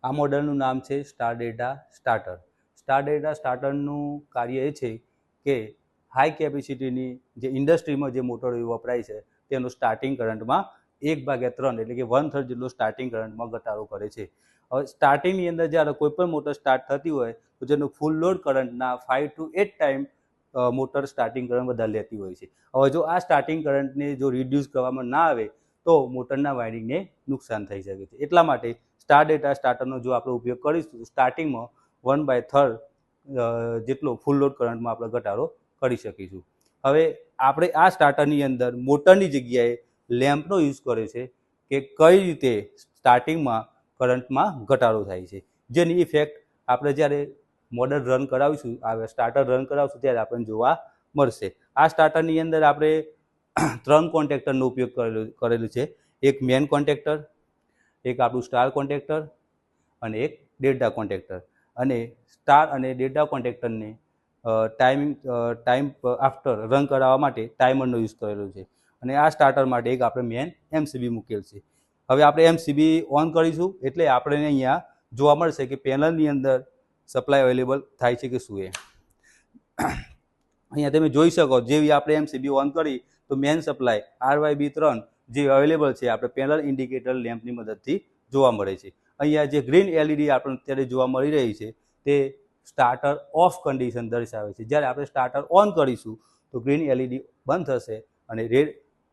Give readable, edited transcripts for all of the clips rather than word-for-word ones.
આ મોડલનું નામ છે star data starter. Star data સ્ટાર્ટરનું કાર્ય એ છે કે હાઈ કેપેસિટીની જે ઇન્ડસ્ટ્રીમાં જે મોટરો વપરાય છે તેનું સ્ટાર્ટિંગ કરંટમાં 1/3 એટલે કે 1/3 જેટલો સ્ટાર્ટિંગ કરંટમાં ઘટાડો કરે છે. હવે સ્ટાર્ટિંગની અંદર જ્યારે કોઈ પણ મોટર સ્ટાર્ટ થતી હોય તો જેનું ફૂલ લોડ કરંટના 5 to 8 time motor starting current વધારે લેતી હોય છે. હવે જો આ સ્ટાર્ટિંગ કરંટને જો રિડ્યુસ કરવામાં ના આવે તો મોટરના વાયરિંગને નુકસાન થઈ શકે છે. એટલા માટે સ્ટાર ડેટા સ્ટાર્ટરનો જો આપણે ઉપયોગ કરીશું સ્ટાર્ટિંગમાં 1/3 જેટલો ફૂલ લોડ કરંટમાં આપણે ઘટાડો કરી શકીશું. હવે આપણે આ સ્ટાર્ટરની અંદર મોટરની જગ્યાએ લેમ્પનો યુઝ કરે છે કે કઈ રીતે સ્ટાર્ટિંગમાં કરંટમાં ઘટાડો થાય છે, જેની ઇફેક્ટ આપણે જ્યારે મોડલ રન કરાવીશું સ્ટાર્ટર રન કરાવશું ત્યારે આપણને જોવા મળશે. આ સ્ટાર્ટરની અંદર આપણે 3 કોન્ટેક્ટરનો ઉપયોગ કરેલું છે. એક મેન કોન્ટેક્ટર, એક આપણું સ્ટાર કોન્ટેક્ટર અને એક ડેલ્ટા કોન્ટેક્ટર. અને સ્ટાર અને ડેલ્ટા કોન્ટેક્ટરને ટાઈમ આફ્ટર રન કરાવવા માટે ટાઈમરનો યુઝ કરેલો છે. અને આ સ્ટાર્ટર માટે એક આપણે મેન એમસીબી મૂકેલ છે. હવે આપણે એમસીબી ઓન કરીશું એટલે આપણે અહીંયા જોવા મળશે કે પેનલની અંદર સપ્લાય અવેલેબલ થાય છે કે શું એ. અહીંયા તમે જોઈ શકો જેવી આપણે એમસીબી ઓન કરી તો મેન સપ્લાય RYB3 જે અવેલેબલ છે આપણે પેનલ ઇન્ડિકેટર લેમ્પની મદદથી જોવા મળે છે. અહીંયા જે ગ્રીન એલઈડી આપણને અત્યારે જોવા મળી રહી છે તે સ્ટાર્ટર ઓફ કન્ડિશન દર્શાવે છે. જ્યારે આપણે સ્ટાર્ટર ઓન કરીશું તો ગ્રીન એલઈડી બંધ થશે અને રેડ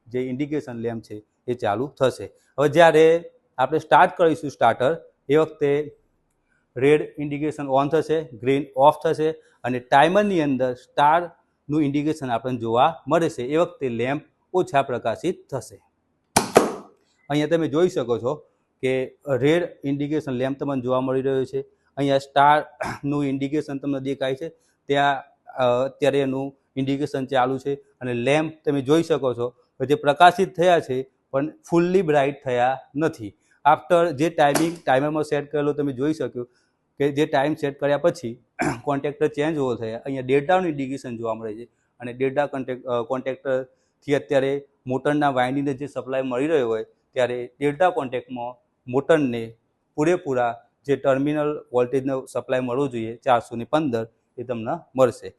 જે ઇન્ડિકેશન લેમ્પ છે એ ચાલુ થશે. હવે જ્યારે આપણે સ્ટાર્ટ કરીશું સ્ટાર્ટર એ વખતે રેડ ઇન્ડિકેશન ઓન થશે, ગ્રીન ઓફ થશે અને ટાઈમરની અંદર સ્ટારનું ઇન્ડિકેશન આપણને જોવા મળે છે. એ વખતે લેમ્પ ઓછા પ્રકાશિત થશે. અહીંયા તમે જોઈ શકો છો કે રેડ ઇન્ડિકેશન લેમ્પ તમને જોવા મળી રહ્યો છે. અહીંયા સ્ટારનું ઇન્ડિકેશન તમને દેખાય છે, ત્યાં અત્યારે એનું ઇન્ડિકેશન ચાલુ છે અને લેમ્પ તમે જોઈ શકો છો જે પ્રકાશિત થયા છે પણ ફૂલ્લી બ્રાઇટ થયા નથી. આફ્ટર જે ટાઈમરમાં સેટ કરેલો તમે જોઈ શક્યો કે જે ટાઈમ સેટ કર્યા પછી કોન્ટેક્ટર ચેન્જ હોવો થયા. અહીંયા ડેટાનું ઇન્ડિકેશન જોવા મળે છે અને ડેટા કોન્ટેક્ટરથી અત્યારે મોટરના વાઇન્ડિંગને જે સપ્લાય મળી રહ્યો હોય ત્યારે ડેલ્ટા કોન્ટેક્ટમાં મોટરને પૂરેપૂરા જે ટર્મિનલ વોલ્ટેજનો સપ્લાય મળવો જોઈએ 415 એ તમને મળશે.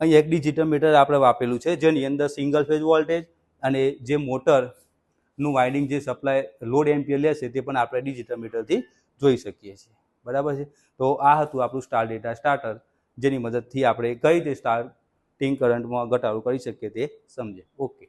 અહીં એક ડિજિટલ મીટર આપણે વાપરેલું છે જેની અંદર સિંગલ ફેઝ વોલ્ટેજ અને જે મોટરનું વાઇન્ડિંગ જે સપ્લાય લોડ એમ્પિયર લેશે તે પણ આપણે ડિજિટલ મીટરથી જોઈ શકીએ છીએ. બરાબર છે. તો આ હતું આપણું સ્ટાર ડેટા સ્ટાર્ટર જેની મદદથી આપણે કઈ રીતે સ્ટાર્ટિંગ કરંટમાં ઘટાડો કરી શકીએ તે સમજે. ઓકે.